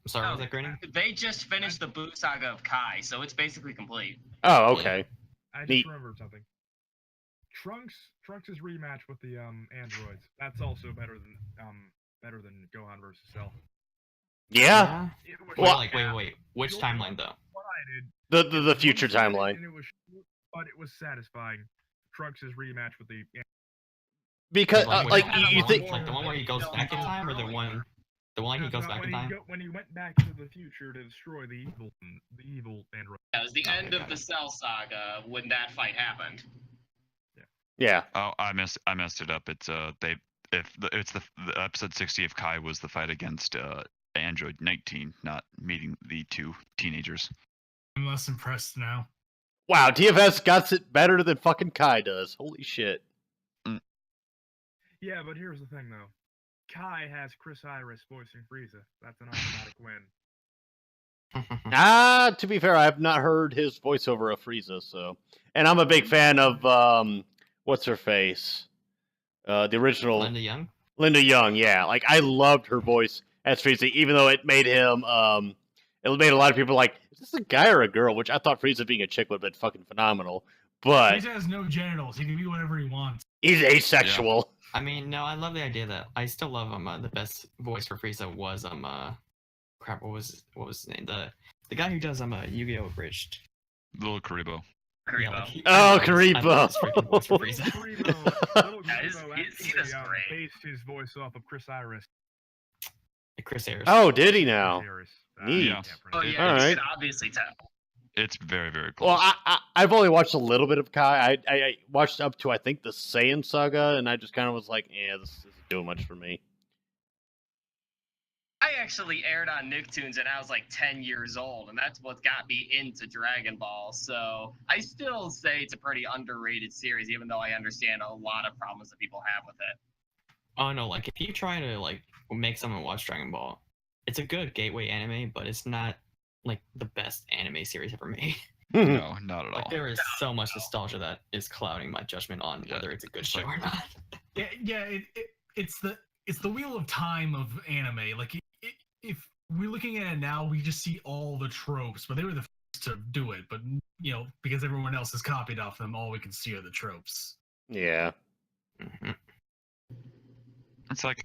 Sorry, was that Grinning? They just finished the Boo saga of Kai, so it's basically complete. Oh, okay. I just remembered something. Trunks' rematch with the androids. That's also better than Gohan versus Cell. Yeah. Well, wait. Which timeline though? The future timeline. But it was satisfying. Trunks' rematch with the. Because you think like the one where he goes back in time, or the one he goes back in time? When he went back to the future to destroy the evil android. Yeah, it was the end of the Cell saga when that fight happened. Yeah. Oh, I messed it up. It's the episode 60 of Kai was the fight against Android 19, not meeting the two teenagers. I'm less impressed now. Wow, TFS got it better than fucking Kai does. Holy shit. Yeah, but here's the thing though. Kai has Chris Iris voicing Frieza. That's an automatic win. To be fair, I have not heard his voiceover of Frieza, so. And I'm a big fan of what's her face? The original Linda Young? Linda Young, yeah. Like, I loved her voice as Frieza, even though it made him it made a lot of people like, is this a guy or a girl? Which I thought Frieza being a chick would have been fucking phenomenal. But Frieza has no genitals. He can be whatever he wants. He's asexual. Yeah. I mean, no, I love the idea that I still love him. The best voice for Frieza was crap. What was his name? The guy who does Yu-Gi-Oh! Abridged. Little Karibo. Yeah, Karibo. He does great. Based his voice off of Chris Iris. Chris Iris. Oh, did he now? Neat. Yeah. Oh yeah, you can obviously tell. It's very, very close. Well, I've only watched a little bit of Kai. I watched up to, I think, the Saiyan saga, and I just kind of was like, yeah, this isn't doing much for me. I actually aired on Nicktoons and I was like 10 years old, and that's what got me into Dragon Ball. So I still say it's a pretty underrated series, even though I understand a lot of problems that people have with it. Oh no, like if you try to like make someone watch Dragon Ball, it's a good gateway anime, but it's not like the best anime series ever made. No, not at all. Like there is so much nostalgia that is clouding my judgment on whether it's a good show or not. It's the wheel of time of anime. Like if we're looking at it now, we just see all the tropes, but they were the first to do it. But because everyone else has copied off them, all we can see are the tropes. Yeah. Mm-hmm. It's like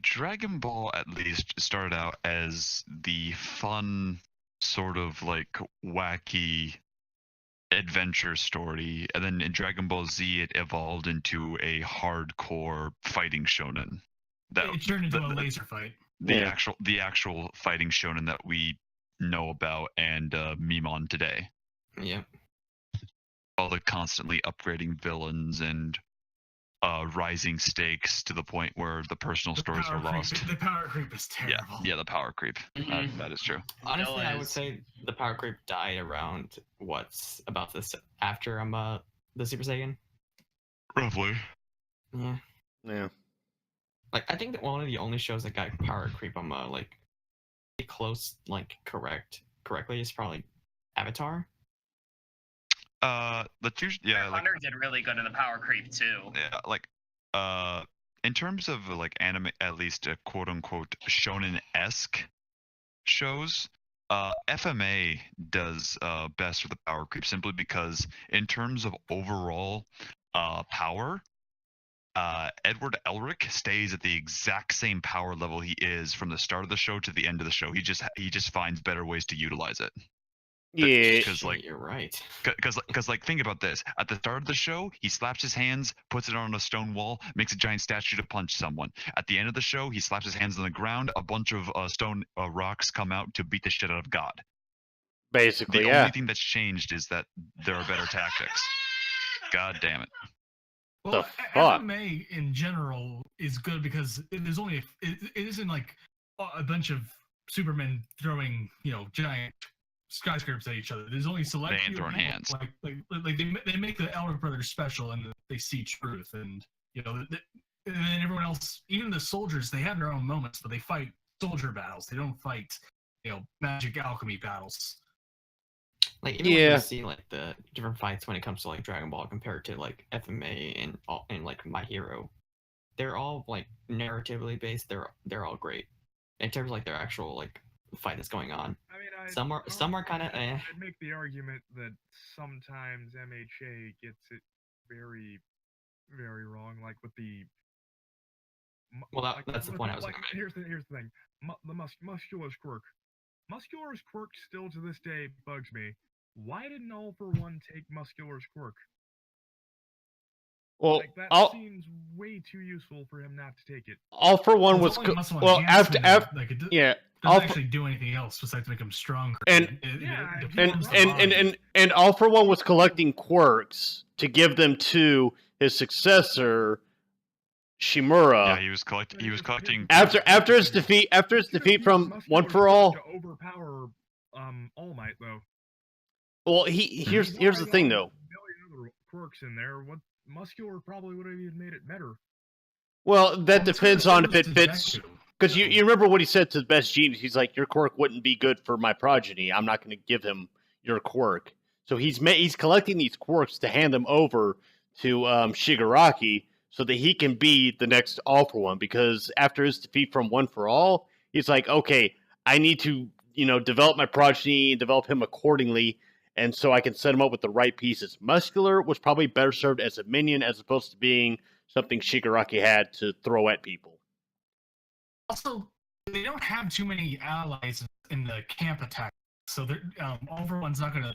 Dragon Ball at least started out as the fun, sort of like wacky adventure story, and then in Dragon Ball Z it evolved into a hardcore fighting shonen. It turned into a laser fight. The actual fighting shonen that we know about and meme on today. Yeah. All the constantly upgrading villains and rising stakes to the point where the personal stories are lost. The power creep is terrible. Yeah, the power creep. That is true. Honestly, I would say the power creep died around what's about this after the Super Saiyan. Roughly. Yeah. Yeah. Like I think that one of the only shows that got power creep like close, like correctly is probably Avatar. Hunter did really good in the power creep too. Yeah, like in terms of like anime, at least quote unquote shonen-esque shows, FMA does best with the power creep simply because in terms of overall power, Edward Elric stays at the exact same power level he is from the start of the show to the end of the show. He just finds better ways to utilize it. Yeah, because like you're right. Because like think about this: at the start of the show, he slaps his hands, puts it on a stone wall, makes a giant statue to punch someone. At the end of the show, he slaps his hands on the ground, a bunch of stone rocks come out to beat the shit out of God. Basically, the only thing that's changed is that there are better tactics. God damn it. Well, MMA in general is good because there's only it isn't like a bunch of Supermen throwing giant skyscrapers at each other. There's only select few throwing hands. Like they make the Elder Brothers special and they see truth and and then everyone else, even the soldiers, they have their own moments, but they fight soldier battles. They don't fight magic alchemy battles. Like even when you see like the different fights when it comes to like Dragon Ball compared to like FMA and like My Hero, they're all like narratively based. They're all great in terms of like their actual like fight that's going on. I mean, some are kind of. I'd make the argument that sometimes MHA gets it very, very wrong. Like with the. Well, that's the point I was going to make. Here's the thing. The Muscular's quirk. Muscular's quirk still to this day bugs me. Why didn't All For One take Muscular's quirk? Well, like, that seems way too useful for him not to take it. All For One was after yeah. Doesn't actually do anything else besides make him stronger. And All For One was collecting quirks to give them to his successor, Shimura. Yeah, he was collecting after his defeat from One For All. To overpower All Might though. Well, here's the thing though. A million other quirks in there. What Muscular probably would have even made it better. Well, that depends on if it fits. Because you remember what he said to the best genius. He's like, your quirk wouldn't be good for my progeny. I'm not going to give him your quirk. So he's collecting these quirks to hand them over to Shigaraki so that he can be the next All For One. Because after his defeat from One For All, he's like, okay, I need to develop my progeny and develop him accordingly, and so I can set him up with the right pieces. Muscular was probably better served as a minion as opposed to being something Shigaraki had to throw at people. Also, they don't have too many allies in the camp attack, so All For One's not going to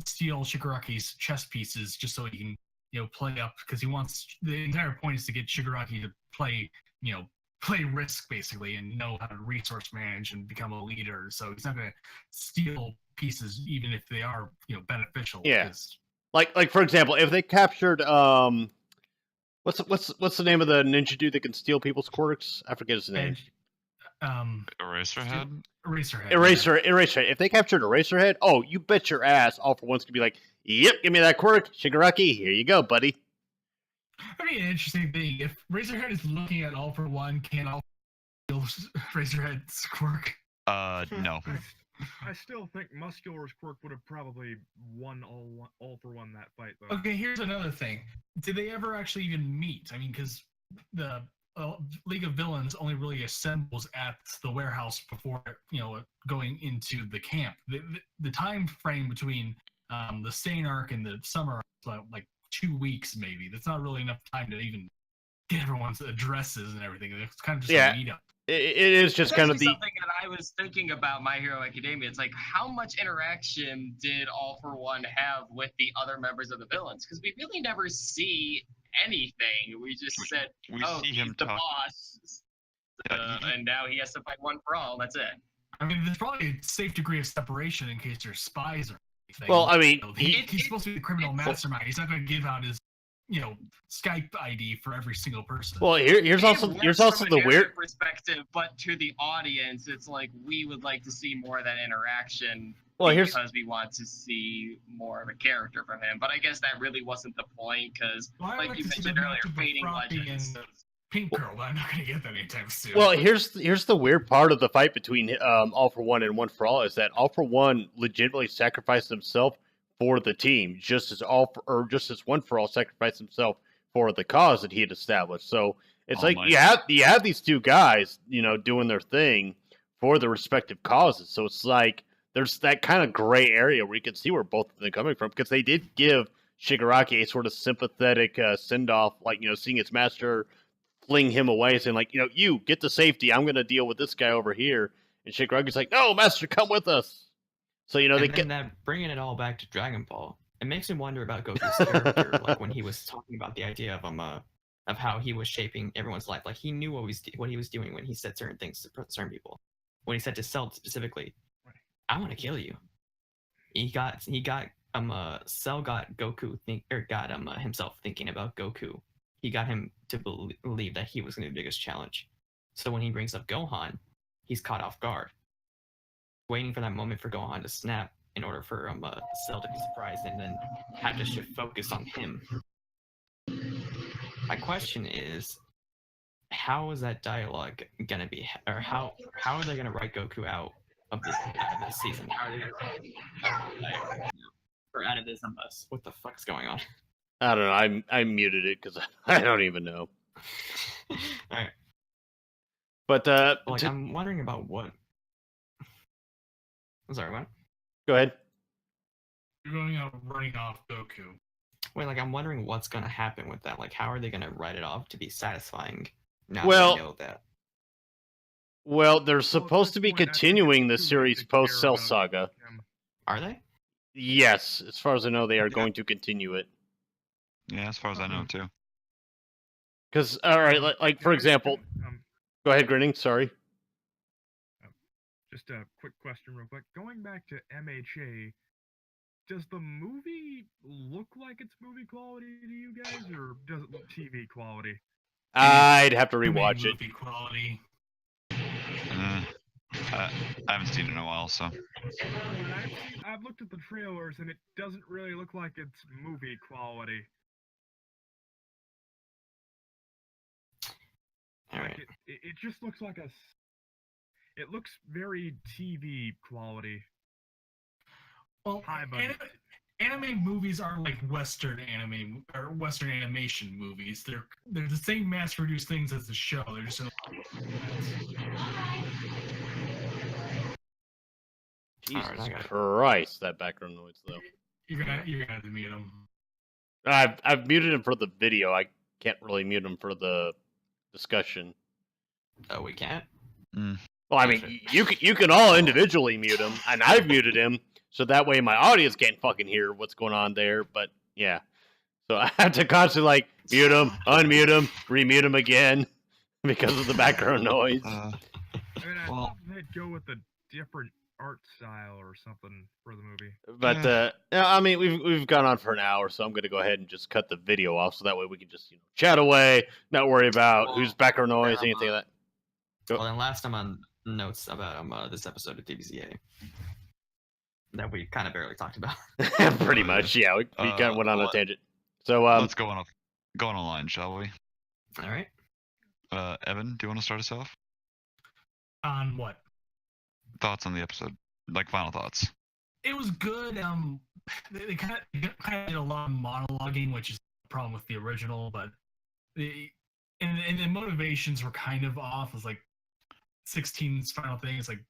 steal Shigaraki's chess pieces just so he can, play up, because he wants the entire point is to get Shigaraki to play Risk basically and know how to resource manage and become a leader. So he's not going to steal pieces even if they are beneficial. Yeah, like for example, if they captured what's the name of the ninja dude that can steal people's quirks? I forget his name. Eraserhead. Eraserhead. If they captured Eraserhead, oh, you bet your ass, All For One's gonna be like, yep, give me that quirk, Shigaraki. Here you go, buddy. That'd be an interesting thing. If Razorhead is looking at All For One, can All steal Razorhead's quirk? No. I still think Muscular's quirk would have probably won all for one that fight, though. Okay, here's another thing. Did they ever actually even meet? I mean, because the League of Villains only really assembles at the warehouse before, going into the camp. The time frame between the Stain arc and the Summer arc is like 2 weeks, maybe. That's not really enough time to even get everyone's addresses and everything. It's kind of just a meetup. It is just kind of the something that I was thinking about My Hero Academia. It's like, how much interaction did All for One have with the other members of the villains? Because we really never see anything. We just said, see he's him the talk. boss, and now he has to fight One for All. That's it. I mean, there's probably a safe degree of separation in case there's spies or anything. Well, I mean, he's supposed to be the criminal mastermind. He's not going to give out his, Skype ID for every single person. Well, here's also From the a weird perspective, but to the audience, it's like we would like to see more of that interaction. Well, because we want to see more of a character from him. But I guess that really wasn't the point, because, like you mentioned earlier, Fading Legends. Pink Girl, but I'm not going to get that anytime soon. Well, here's the weird part of the fight between All for One and One for All is that All for One legitimately sacrificed himself for the team, just as One for All sacrificed himself for the cause that he had established. So it's you have these two guys, doing their thing for their respective causes. So it's like there's that kind of gray area where you can see where both of them are coming from, because they did give Shigaraki a sort of sympathetic send off, like seeing his master fling him away, saying like, you get to safety. I'm going to deal with this guy over here. And Shigaraki's like, no, master, come with us. So they get that bringing it all back to Dragon Ball. It makes me wonder about Goku's character, like when he was talking about the idea of how he was shaping everyone's life. Like he knew what he was doing when he said certain things to certain people. When he said to Cell specifically, "I want to kill you." Cell got Goku himself thinking about Goku. He got him to believe that he was going to be the biggest challenge. So when he brings up Gohan, he's caught off guard, waiting for that moment for Gohan to snap in order for Cell to be surprised and then have to shift focus on him. My question is, how is that dialogue going to be, or how are they going to write Goku out of this season? How are they going to or out of this what the fuck's going on? I don't know. I muted it because I don't even know. All right. But I'm wondering about what. I'm sorry, what? Go ahead. You're going out running off Goku. Wait, I'm wondering what's going to happen with that. Like, how are they going to write it off to be satisfying? Now well, they know that. Well, they're supposed to be continuing the series post Cell Saga. Are they? Yes, as far as I know, they are going to continue it. Yeah, as far as I know too. Because, all right, like for example, go ahead, Grinning. Sorry. Just a quick question, real quick. Going back to MHA, does the movie look like it's movie quality to you guys, or does it look TV quality? I'd have to rewatch it. Movie quality. I haven't seen it in a while, so. I've looked at the trailers, and it doesn't really look like it's movie quality. All right. It just looks like it looks very TV quality. Well, anime movies aren't like Western anime or Western animation movies. They're the same mass-produced things as the show. They're just Jesus Christ, that background noise though. You're gonna have to mute him. I've muted him for the video. I can't really mute him for the discussion. Oh, we can't? Well, I mean, you can all individually mute him, and I've muted him, so that way my audience can't fucking hear what's going on there, but yeah. So I have to constantly, mute him, unmute him, remute him again, because of the background noise. I thought they'd go with a different art style or something for the movie. But, I mean, we've gone on for an hour, so I'm going to go ahead and just cut the video off, so that way we can just, chat away, not worry about who's background noise, anything like that. Well, then last time on notes about this episode of DBZA that we kind of barely talked about. Pretty much, yeah. We kind of went on a tangent. So let's go on a line, shall we? All right. Evan, do you want to start us off? On what? thoughts on the episode? Like final thoughts. It was good. They kind of did a lot of monologuing, which is the problem with the original. But the motivations were kind of off. It was like 16's final thing is like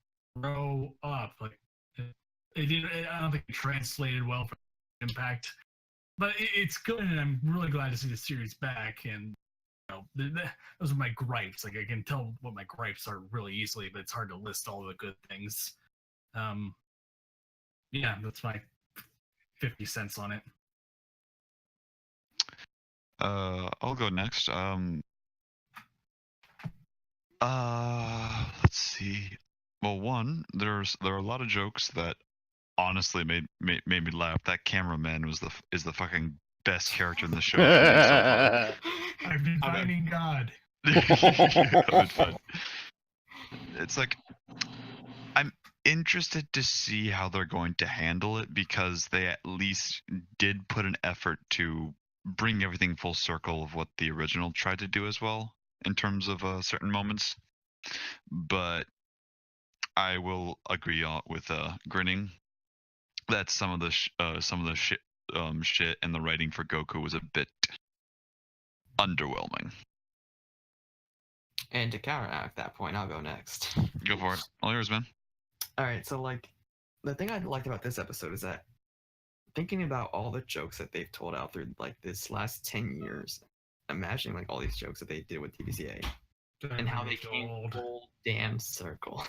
grow up. Like it didn't. I don't think it translated well for Impact. But it's good, and I'm really glad to see the series back. And those are my gripes. Like I can tell what my gripes are really easily, but it's hard to list all the good things. Yeah, that's my 50 cents on it. I'll go next. Let's see. Well, one, there are a lot of jokes that honestly made me laugh. That cameraman is the fucking best character in the show. I've been finding God. It's like I'm interested to see how they're going to handle it, because they at least did put an effort to bring everything full circle of what the original tried to do as well in terms of certain moments. But I will agree with Grinning that some of the shit and the writing for Goku was a bit underwhelming. And to counteract that point, I'll go next. Go for it. All yours, man. All right, so like the thing I liked about this episode is that thinking about all the jokes that they've told out through like this last 10 years, imagining like all these jokes that they did with TVCA and how they came full damn circle.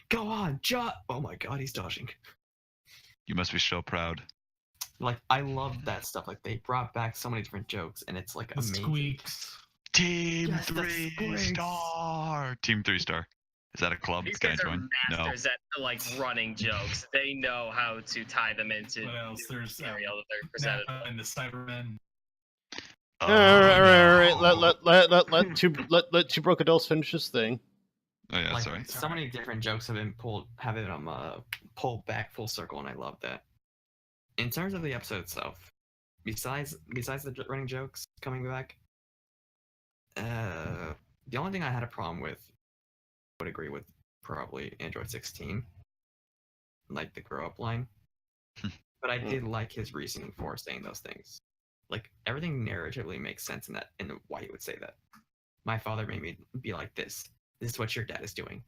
Go on, oh my god, he's dodging. You must be so proud. Like I love that stuff. Like they brought back so many different jokes, and it's like amazing. Squeaks. Team 3-star. Team 3-star. Is that a club? These Can I guys are join? masters at like running jokes. They know how to tie them into what else? There's material that they're presented. And the Cybermen. All right. Let two broke adults finish this thing. Oh yeah, like, sorry. So many different jokes have been pulled back full circle, and I love that. In terms of the episode itself, besides the running jokes coming back, the only thing I had a problem with, would agree with probably Android 16, like the grow up line. But I did like his reasoning for saying those things. Like everything narratively makes sense in that, and why he would say that. My father made me be like this. This is what your dad is doing.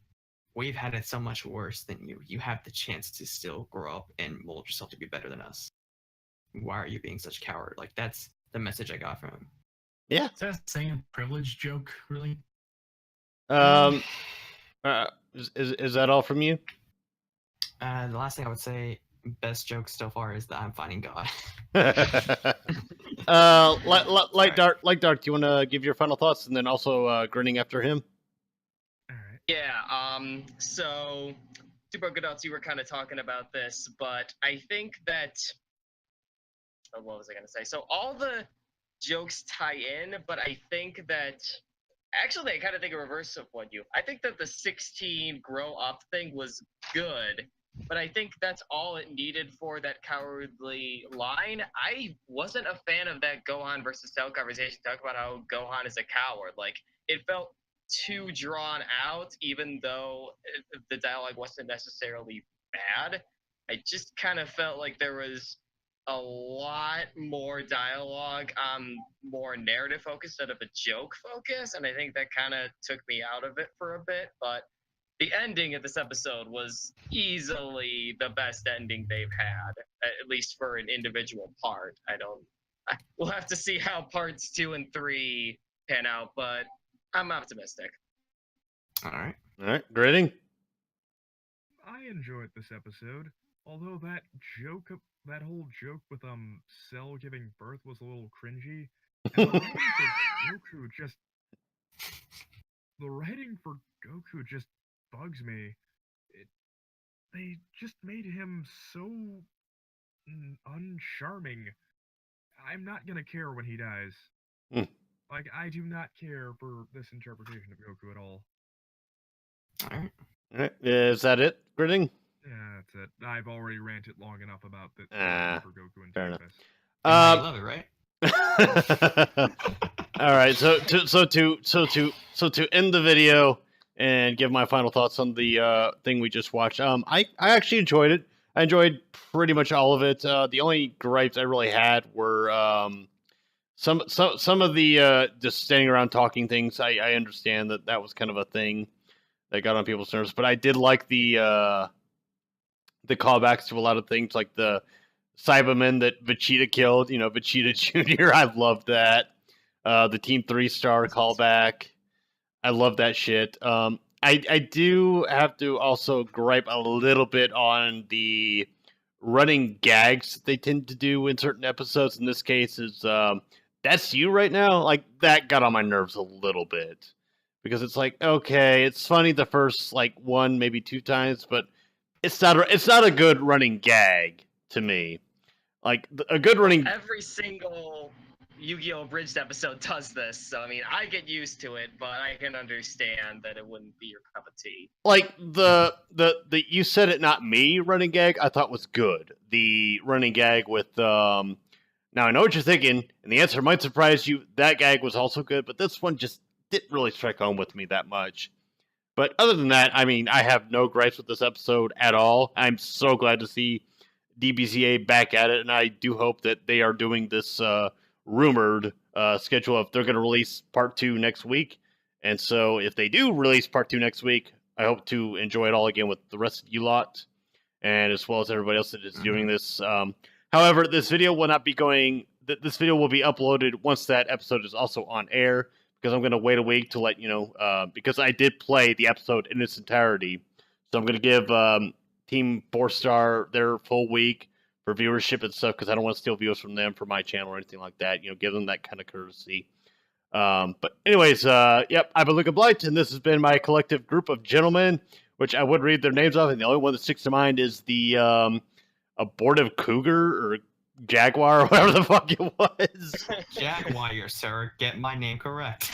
We've had it so much worse than you. You have the chance to still grow up and mold yourself to be better than us. Why are you being such a coward? Like that's the message I got from him. Yeah. Is that same privilege joke, really? Is that all from you? The last thing I would say, best joke so far is that I'm finding God. Like Dark, do you want to give your final thoughts, and then also Grinning after him? Yeah, so Super Good Odds, you were kind of talking about this, but I think that what was I gonna say? So all the jokes tie in, but I think that actually I kind of think a reverse of what you. I think that the 16 grow up thing was good, but I think that's all it needed for that cowardly line. I wasn't a fan of that Gohan versus Cell conversation. Talk about how Gohan is a coward. Like it felt too drawn out, even though the dialogue wasn't necessarily bad. I just kind of felt like there was a lot more dialogue, more narrative focus instead of a joke focus, and I think that kind of took me out of it for a bit. But the ending of this episode was easily the best ending they've had, at least for an individual part. We'll have to see how parts 2 and 3 pan out, but I'm optimistic. All right, Grinning. I enjoyed this episode, although that whole joke with Cell giving birth was a little cringy. And the writing for Goku just bugs me. They just made him so uncharming. I'm not gonna care when he dies. Like, I do not care for this interpretation of Goku at all. All right. Is that it, Grinning? Yeah, that's it. I've already ranted long enough about the for Goku and fair TFS. enough. I love it, right? All right. So to end the video, and give my final thoughts on the thing we just watched. I actually enjoyed it. I enjoyed pretty much all of it. The only gripes I really had were some of the just standing around talking things. I understand that was kind of a thing that got on people's nerves, but I did like the callbacks to a lot of things, like the Cybermen that Vegeta killed. You know, Vegeta Jr. I loved that. The Team 3-star callback. I love that shit. I do have to also gripe a little bit on the running gags that they tend to do in certain episodes. In this case, is that's you right now? Like, that got on my nerves a little bit. Because it's like, okay, it's funny the first, like, 1, maybe 2 times, but it's not a good running gag to me. Like, a good running... Every single Yu-Gi-Oh! Abridged episode does this, so I mean, I get used to it, but I can understand that it wouldn't be your cup of tea. Like, the you said it, not me running gag, I thought was good. The running gag with, now I know what you're thinking, and the answer might surprise you, that gag was also good, but this one just didn't really strike home with me that much. But other than that, I mean, I have no gripes with this episode at all. I'm so glad to see DBZA back at it, and I do hope that they are doing this rumored schedule of they're going to release part 2 next week. And so if they do release part 2 next week, I hope to enjoy it all again with the rest of you lot, and as well as everybody else that is doing this. However, this video will not be going... This video will be uploaded once that episode is also on air, because I'm going to wait a week to let you know, because I did play the episode in its entirety. So I'm going to give Team 4-star their full week for viewership and stuff, because I don't want to steal views from them for my channel or anything like that. You know, give them that kind of courtesy. But anyways, yep, I've been Luke Blight, and this has been my collective group of gentlemen, which I would read their names off, and the only one that sticks to mind is the abortive cougar or jaguar or whatever the fuck it was. Jaguar, sir. Get my name correct.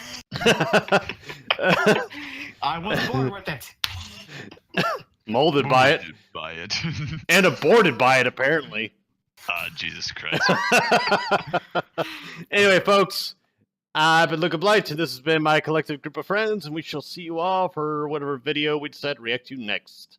I was born with it. Molded by it. And aborted by it, apparently. Jesus Christ. Anyway, folks, I've been Luke Blight, and this has been my collective group of friends, and we shall see you all for whatever video we decide to react to next.